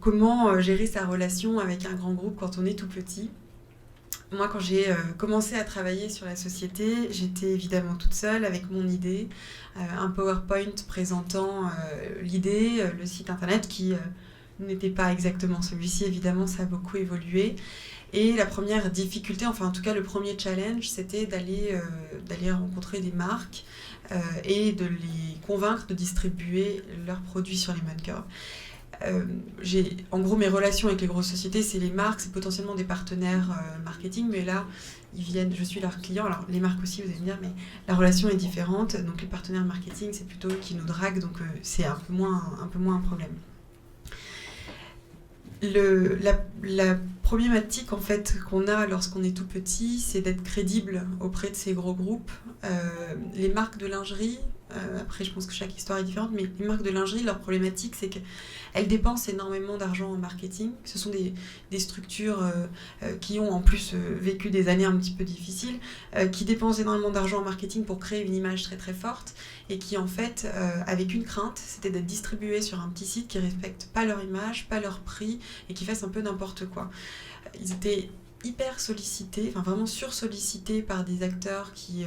Comment gérer sa relation avec un grand groupe quand on est tout petit ? Moi, quand j'ai commencé à travailler sur la société, j'étais évidemment toute seule avec mon idée, un PowerPoint présentant l'idée, le site internet qui n'était pas exactement celui-ci, évidemment, ça a beaucoup évolué. Et la première difficulté, enfin en tout cas le premier challenge, c'était d'aller rencontrer des marques et de les convaincre de distribuer leurs produits sur Lemon Curve. En gros, mes relations avec les grosses sociétés, c'est les marques, c'est potentiellement des partenaires marketing, mais là, ils viennent, je suis leur client. Alors, les marques aussi, vous allez me dire, mais la relation est différente. Donc, les partenaires marketing, c'est plutôt eux qui nous draguent, donc c'est un peu moins un problème. La problématique en fait qu'on a lorsqu'on est tout petit, c'est d'être crédible auprès de ces gros groupes. Les marques de lingerie, après je pense que chaque histoire est différente, mais les marques de lingerie, leur problématique c'est qu'elles dépensent énormément d'argent en marketing. Ce sont des structures qui ont en plus vécu des années un petit peu difficiles, qui dépensent énormément d'argent en marketing pour créer une image très très forte et qui en fait, avec une crainte, c'était d'être distribuées sur un petit site qui ne respecte pas leur image, pas leur prix et qui fassent un peu n'importe quoi. Ils étaient hyper sollicités, enfin vraiment sursollicités par des acteurs qui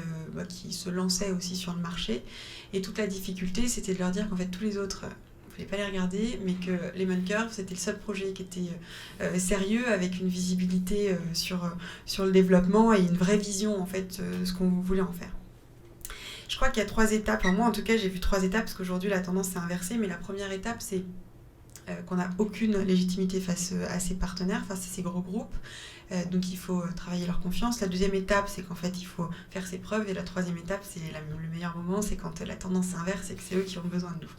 se lançaient aussi sur le marché. Et toute la difficulté, c'était de leur dire qu'en fait tous les autres, il ne fallait pas les regarder, mais que Lemon Curve, c'était le seul projet qui était sérieux, avec une visibilité sur le développement et une vraie vision en fait de ce qu'on voulait en faire. Je crois qu'il y a 3 étapes. Enfin, moi, en tout cas, j'ai vu 3 étapes, parce qu'aujourd'hui, la tendance s'est inversée. Mais la première étape, c'est qu'on n'a aucune légitimité face à ses partenaires, face à ces gros groupes. Donc, il faut travailler leur confiance. La deuxième étape, c'est qu'en fait, il faut faire ses preuves. Et la troisième étape, c'est le meilleur moment, c'est quand la tendance s'inverse et que c'est eux qui ont besoin de nous.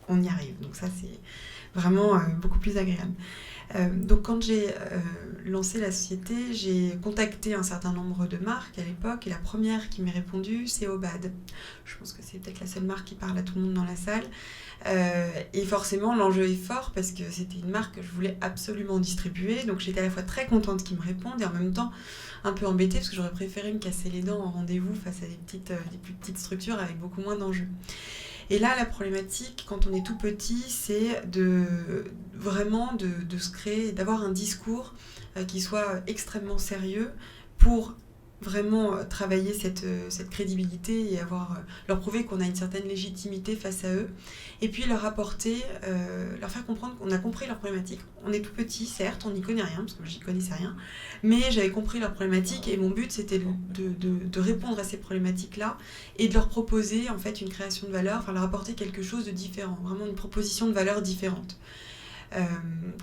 On y arrive. Donc ça, c'est vraiment beaucoup plus agréable. Donc quand j'ai lancé la société, j'ai contacté un certain nombre de marques à l'époque, et la première qui m'est répondue, c'est Obad. Je pense que c'est peut-être la seule marque qui parle à tout le monde dans la salle. Et forcément, l'enjeu est fort parce que c'était une marque que je voulais absolument distribuer. Donc j'étais à la fois très contente qu'ils me répondent et en même temps un peu embêtée parce que j'aurais préféré me casser les dents en rendez-vous face à des plus petites structures avec beaucoup moins d'enjeux. Et là, la problématique, quand on est tout petit, c'est vraiment de se créer, d'avoir un discours qui soit extrêmement sérieux pour vraiment travailler cette crédibilité et leur prouver qu'on a une certaine légitimité face à eux. Et puis leur apporter, leur faire comprendre qu'on a compris leurs problématiques. On est tout petit, certes, on n'y connaît rien, parce que j'y connaissais rien, mais j'avais compris leurs problématiques et mon but c'était de répondre à ces problématiques-là et de leur proposer en fait une création de valeur, enfin leur apporter quelque chose de différent, vraiment une proposition de valeur différente.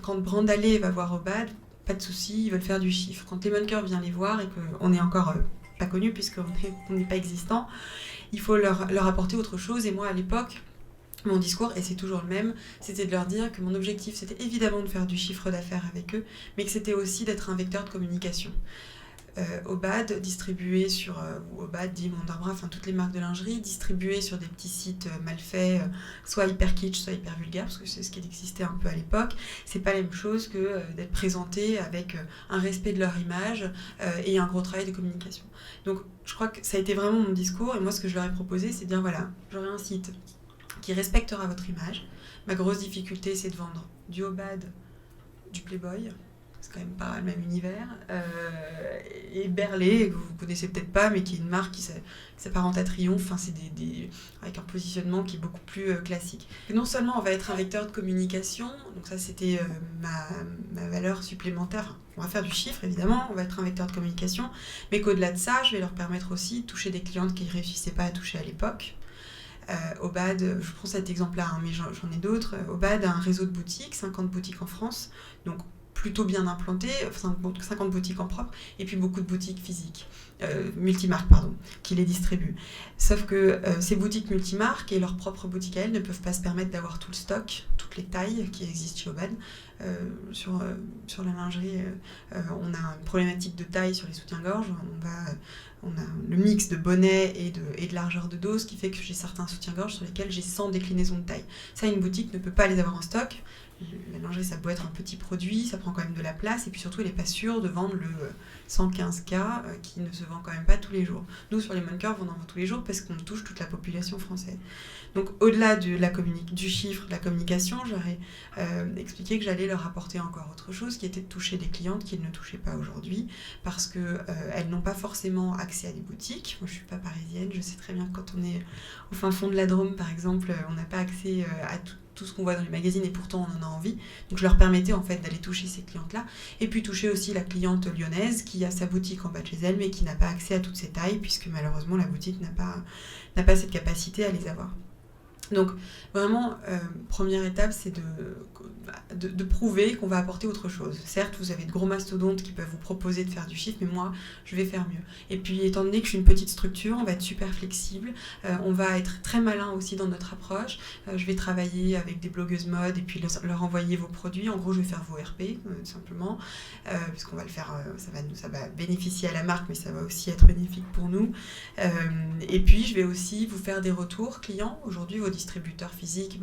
Quand Brandalé va voir Obad, pas de souci, ils veulent faire du chiffre. Quand Lemon Curve vient les voir et qu'on n'est encore pas connu puisqu'on n'est pas existant, il faut leur apporter autre chose. Et moi, à l'époque, mon discours, et c'est toujours le même, c'était de leur dire que mon objectif, c'était évidemment de faire du chiffre d'affaires avec eux, mais que c'était aussi d'être un vecteur de communication. Obad, distribué sur Obad, Dim, Wonderbra, enfin toutes les marques de lingerie, distribuées sur des petits sites mal faits, soit hyper kitsch, soit hyper vulgaire, parce que c'est ce qui existait un peu à l'époque. C'est pas la même chose que d'être présenté avec un respect de leur image et un gros travail de communication. Donc je crois que ça a été vraiment mon discours, et moi ce que je leur ai proposé, c'est de dire voilà, j'aurai un site qui respectera votre image. Ma grosse difficulté, c'est de vendre du Obad, du Playboy, c'est quand même pas le même univers, et Berlé, que vous connaissez peut-être pas, mais qui est une marque qui s'apparente à Triomphe, enfin, c'est avec un positionnement qui est beaucoup plus classique. Et non seulement on va être un vecteur de communication, donc ça c'était ma valeur supplémentaire, enfin, on va faire du chiffre évidemment, on va être un vecteur de communication, mais qu'au-delà de ça, je vais leur permettre aussi de toucher des clientes qu'ils ne réussissaient pas à toucher à l'époque. Obad, je prends cet exemple-là, hein, mais j'en ai d'autres. Obad a un réseau de boutiques, 50 boutiques en France, donc plutôt bien implanté, 50 boutiques en propre, et puis beaucoup de boutiques physiques, multimarques, qui les distribuent. Sauf que ces boutiques multimarques et leurs propres boutiques à elles ne peuvent pas se permettre d'avoir tout le stock, toutes les tailles qui existent chez Obad. Sur la lingerie, on a une problématique de taille sur les soutiens-gorge. On a le mix de bonnet et de largeur de dos, ce qui fait que j'ai certains soutiens-gorge sur lesquels j'ai 100 déclinaisons de taille. Ça, une boutique ne peut pas les avoir en stock. la lingerie, ça peut être un petit produit, ça prend quand même de la place, et puis surtout, elle n'est pas sûre de vendre le 115K qui ne se vend quand même pas tous les jours. Nous, sur Lemon Curve, on en vend tous les jours parce qu'on touche toute la population française. Donc, au-delà du chiffre, de la communication, j'aurais expliqué que j'allais leur apporter encore autre chose, qui était de toucher des clientes qu'ils ne touchaient pas aujourd'hui, parce qu'elles n'ont pas forcément accès à des boutiques. Moi, je ne suis pas parisienne, je sais très bien que quand on est au fin fond de la Drôme, par exemple, on n'a pas accès à tout ce qu'on voit dans les magazines, et pourtant on en a envie. Donc je leur permettais en fait d'aller toucher ces clientes-là, et puis toucher aussi la cliente lyonnaise qui a sa boutique en bas de chez elle, mais qui n'a pas accès à toutes ces tailles, puisque malheureusement la boutique n'a pas cette capacité à les avoir. Donc vraiment, première étape, c'est de prouver qu'on va apporter autre chose. Certes, vous avez de gros mastodontes qui peuvent vous proposer de faire du chiffre, mais moi, je vais faire mieux. Et puis, étant donné que je suis une petite structure, on va être super flexible, on va être très malin aussi dans notre approche. Je vais travailler avec des blogueuses mode et puis leur envoyer vos produits. En gros, je vais faire vos RP, tout simplement, puisqu'on va le faire, ça va bénéficier à la marque, mais ça va aussi être bénéfique pour nous. Et puis, je vais aussi vous faire des retours clients. Aujourd'hui, vos distributeurs physiques,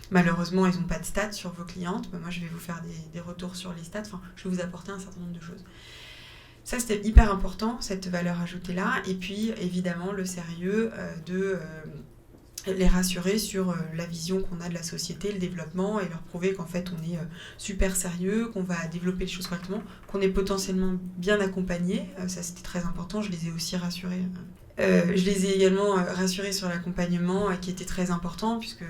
malheureusement, ils n'ont pas de stats sur vos clientes. Moi, je vais vous faire des retours sur les stats. Enfin, je vais vous apporter un certain nombre de choses. Ça, c'était hyper important, cette valeur ajoutée-là. Et puis, évidemment, le sérieux de les rassurer sur la vision qu'on a de la société, le développement, et leur prouver qu'en fait, on est super sérieux, qu'on va développer les choses correctement, qu'on est potentiellement bien accompagné. Ça, c'était très important. Je les ai aussi rassurés. Je les ai également rassurés sur l'accompagnement qui était très important, puisque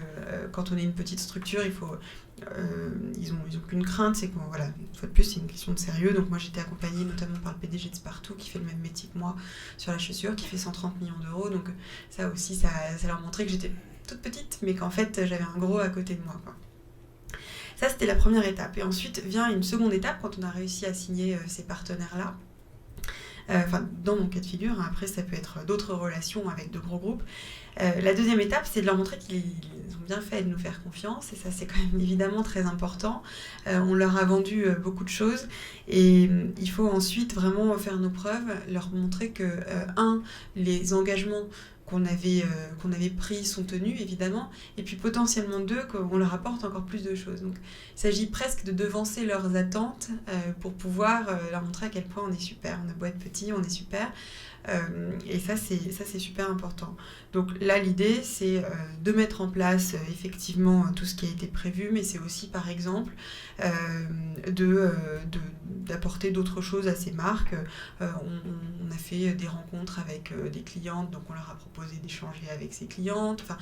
quand on est une petite structure, ils ont qu'une crainte, c'est qu'on, voilà, une fois de plus, c'est une question de sérieux. Donc moi, j'étais accompagnée notamment par le PDG de Spartoo, qui fait le même métier que moi sur la chaussure, qui fait 130 millions d'euros. Donc ça aussi, ça leur montrait que j'étais toute petite, mais qu'en fait, j'avais un gros à côté de moi, quoi. Ça, c'était la première étape. Et ensuite vient une seconde étape, quand on a réussi à signer ces partenaires-là. Dans mon cas de figure, après ça peut être d'autres relations avec de gros groupes. La deuxième étape, c'est de leur montrer qu'ils ont bien fait de nous faire confiance, et ça c'est quand même évidemment très important. On leur a vendu beaucoup de choses, et il faut ensuite vraiment faire nos preuves, leur montrer que, les engagements qu'on avait pris sont tenus, évidemment, et puis potentiellement deux, qu'on leur apporte encore plus de choses. Donc il s'agit presque de devancer leurs attentes pour pouvoir leur montrer à quel point on est super. On a beau être petit, on est super. Et ça c'est super important. Donc là, l'idée, c'est de mettre en place effectivement tout ce qui a été prévu, mais c'est aussi, par exemple, d'apporter d'autres choses à ces marques. On a fait des rencontres avec des clientes, donc on leur a proposé d'échanger avec ces clientes, enfin,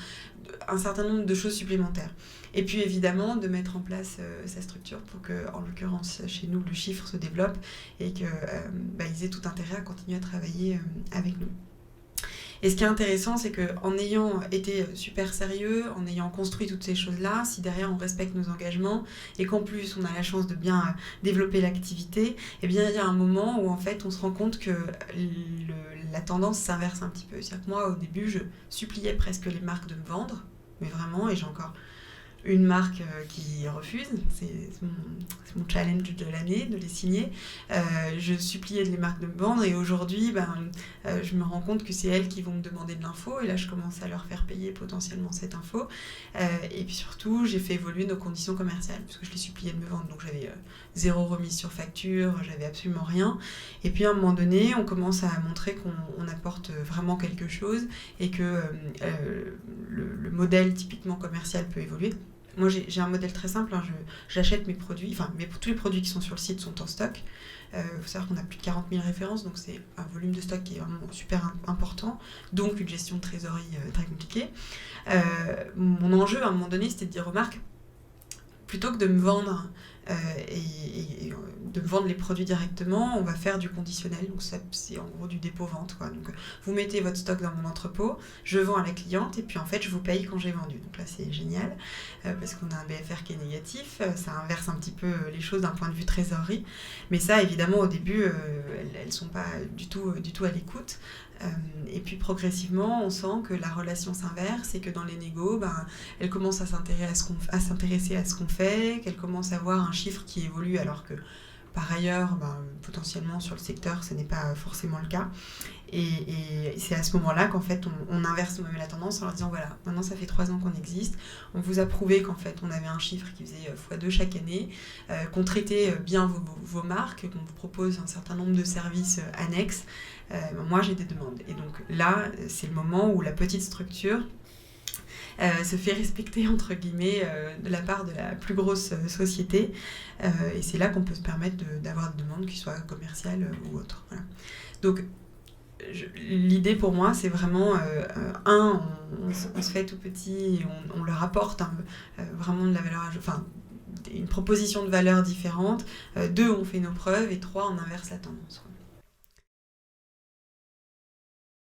un certain nombre de choses supplémentaires. Et puis évidemment, de mettre en place sa structure pour que, en l'occurrence, chez nous, le chiffre se développe et qu'ils aient tout intérêt à continuer à travailler avec nous. Et ce qui est intéressant, c'est qu'en ayant été super sérieux, en ayant construit toutes ces choses-là, si derrière on respecte nos engagements et qu'en plus on a la chance de bien développer l'activité, eh bien il y a un moment où en fait on se rend compte que la tendance s'inverse un petit peu. C'est-à-dire que moi au début je suppliais presque les marques de me vendre, mais vraiment, et j'ai encore une marque qui refuse, c'est mon challenge de l'année, de les signer. Je suppliais les marques de me vendre, et aujourd'hui, je me rends compte que c'est elles qui vont me demander de l'info, et là je commence à leur faire payer potentiellement cette info. Et puis surtout, j'ai fait évoluer nos conditions commerciales, puisque je les suppliais de me vendre, donc j'avais zéro remise sur facture, j'avais absolument rien. Et puis à un moment donné, on commence à montrer qu'on apporte vraiment quelque chose, et que le modèle typiquement commercial peut évoluer. Moi, j'ai un modèle très simple, j'achète mes produits, tous les produits qui sont sur le site sont en stock. Il faut savoir qu'on a plus de 40 000 références, donc c'est un volume de stock qui est vraiment super important, donc une gestion de trésorerie très compliquée. Mon enjeu, à un moment donné, c'était de dire aux marques, plutôt que de me vendre et de me vendre les produits directement, on va faire du conditionnel. Donc ça, c'est en gros du dépôt-vente, quoi. Donc vous mettez votre stock dans mon entrepôt, je vends à la cliente, et puis en fait je vous paye quand j'ai vendu. Donc là c'est génial, parce qu'on a un BFR qui est négatif, ça inverse un petit peu les choses d'un point de vue trésorerie. Mais ça, évidemment, au début, elles sont pas du tout à l'écoute. Et puis progressivement, on sent que la relation s'inverse, et que dans les négos, elles commencent à s'intéresser à ce qu'on fait, qu'elles commencent à voir un chiffre qui évolue, alors que Par ailleurs, potentiellement sur le secteur, ce n'est pas forcément le cas. Et c'est à ce moment-là qu'en fait, on inverse la tendance en leur disant, voilà, maintenant ça fait 3 ans qu'on existe, on vous a prouvé qu'en fait, on avait un chiffre qui faisait x2 chaque année, qu'on traitait bien vos marques, qu'on vous propose un certain nombre de services annexes. Moi, j'ai des demandes. Et donc là, c'est le moment où la petite structure se fait respecter, entre guillemets, de la part de la plus grosse société. Et c'est là qu'on peut se permettre d'avoir des demandes qui soient commerciales ou autres. Voilà. Donc, l'idée pour moi, c'est vraiment, on se fait tout petit et on leur apporte vraiment de la valeur ajoutée, enfin, une proposition de valeur différente. 2, on fait nos preuves. Et 3, on inverse la tendance.